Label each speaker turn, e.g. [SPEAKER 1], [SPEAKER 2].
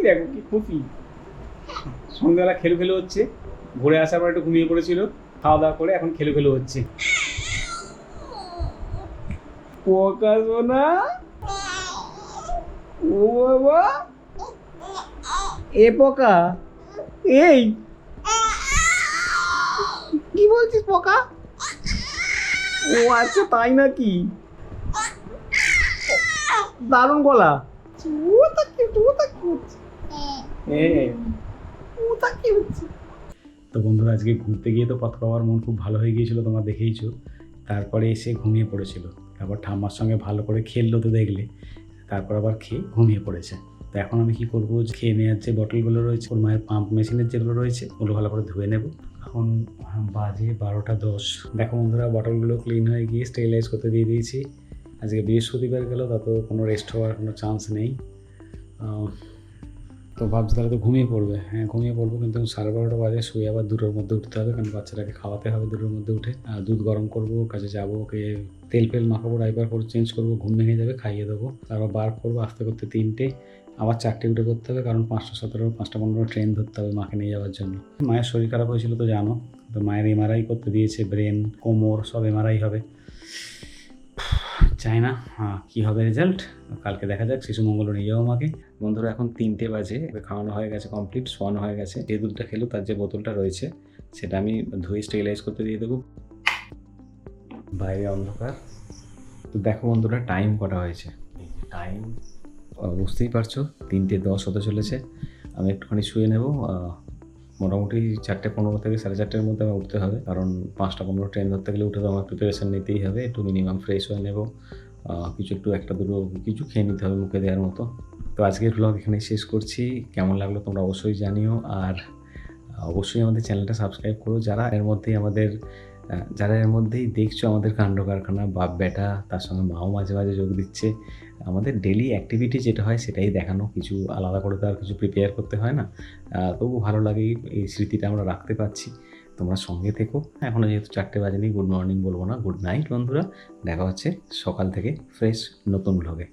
[SPEAKER 1] দেখো কি খুশি। সন্ধ্যাবেলা খেলু খেলু হচ্ছে, ঘুরে আসার পর একটু ঘুমিয়ে পড়েছিল, খাওয়া দাওয়া করে এখন খেলু খেলু হচ্ছে। পোকা সোনা, ও বাবা, এ পোকা, এই কি বলছিস পোকা? ও আচ্ছা তাই নাকি, দারুণ গলা। তো বন্ধুরা আজকে ঘুরতে গিয়ে তো পথ পাওয়ার মন খুব ভালো হয়ে গিয়েছিল, তোমরা দেখেইছো। তারপরে এসে ঘুমিয়ে পড়েছিল, তারপর ঠাম্মার সঙ্গে ভালো করে খেললো তো দেখলে, তারপর আবার খেয়ে ঘুমিয়ে পড়েছে। তো এখন আমি কি করবো, খেয়ে নেওয়ার যে বটলগুলো রয়েছে, ওর মায়ের পাম্প মেশিনের যেগুলো রয়েছে ওগুলো ভালো করে ধুয়ে নেব। এখন বাজে 12টা 10। দেখো বন্ধুরা, বটলগুলো ক্লিন হয়ে গিয়ে স্টেরিলাইজ করতে দিয়ে দিয়েছি। আজকে বৃহস্পতিবার গেল, তাতে কোনো রেস্ট হওয়ার কোনো চান্স নেই। তো ভাবছি তাহলে তো ঘুমিয়ে পড়বে। হ্যাঁ ঘুমিয়ে পড়বো, কিন্তু 12:30 বাজে, শুয়ে আবার 2টোর মধ্যে উঠতে হবে, কারণ বাচ্চাটাকে খাওয়াতে হবে। 2টোর মধ্যে উঠে দুধ গরম করবো, কাছে যাবো, ওকে তেল ফেল মাখাবো, ডাইপার করে চেঞ্জ করবো, ঘুম ভেঙে যাবে, খাইয়ে দেবো, তারপর বার করবো, আসতে করতে 3টে, আবার 4টে উঠে করতে হবে, কারণ 5:17 5:15 ট্রেন ধরতে হবে মাকে নিয়ে যাওয়ার জন্য। মায়ের শরীর খারাপ হয়েছিল তো জানো, তো মায়ের MRI করতে দিয়েছে, ব্রেন কোমর সব MRI হবে। চাই না কী হবে রেজাল্ট, কালকে দেখা যাক। শিশু মঙ্গল নিয়ে যাবো মাকে। বন্ধুরা এখন 3টে বাজে, খাওয়ানো হয়ে গেছে কমপ্লিট, শোয়ানো হয়ে গেছে। যে দুধটা খেলো তার যে বোতলটা রয়েছে সেটা আমি ধুয়ে স্টেরিলাইজ করতে দিয়ে দেবো। বাইরে অন্ধকার। তো দেখো বন্ধুরা টাইম কটা হয়েছে, টাইম বুঝতেই পারছো, 3টে 10 হতে চলেছে। আমি একটুখানি শুয়ে নেব, মোটামুটি 4:15 থেকে 4:30-এর মধ্যে আমার উঠতে হবে, কারণ 5:15 ট্রেন ধরতে গেলে উঠে তো আমার প্রিপারেশান নিতেই হবে, একটু মিনিমাম ফ্রেশ হয়ে নেব, কিছু একটু 1-2 কিছু খেয়ে নিতে হবে মুখে দেওয়ার মতো। তো আজকের ব্লগ এখানেই শেষ করছি। কেমন লাগলো তোমরা অবশ্যই জানিও, আর অবশ্যই আমাদের চ্যানেলটা সাবস্ক্রাইব করো, যারা এর মধ্যেই দেখছো আমাদের কাণ্ড কারখানা, বাপ বেটা, তার সঙ্গে মাও মাঝে মাঝে যোগ দিচ্ছে। আমাদের ডেলি অ্যাক্টিভিটি যেটা হয় সেটাই দেখানো, কিছু আলাদা করে তো আর কিছু প্রিপেয়ার করতে হয় না। তবু ভালো লাগে, এই স্মৃতিটা আমরা রাখতে পারছি। তোমরা সঙ্গে থেকো। এখনও যেহেতু 4টে বাজেনি, গুড মর্নিং বলবো না, গুড নাইট বন্ধুরা। দেখা হচ্ছে সকাল থেকে ফ্রেশ নতুন ব্লগে।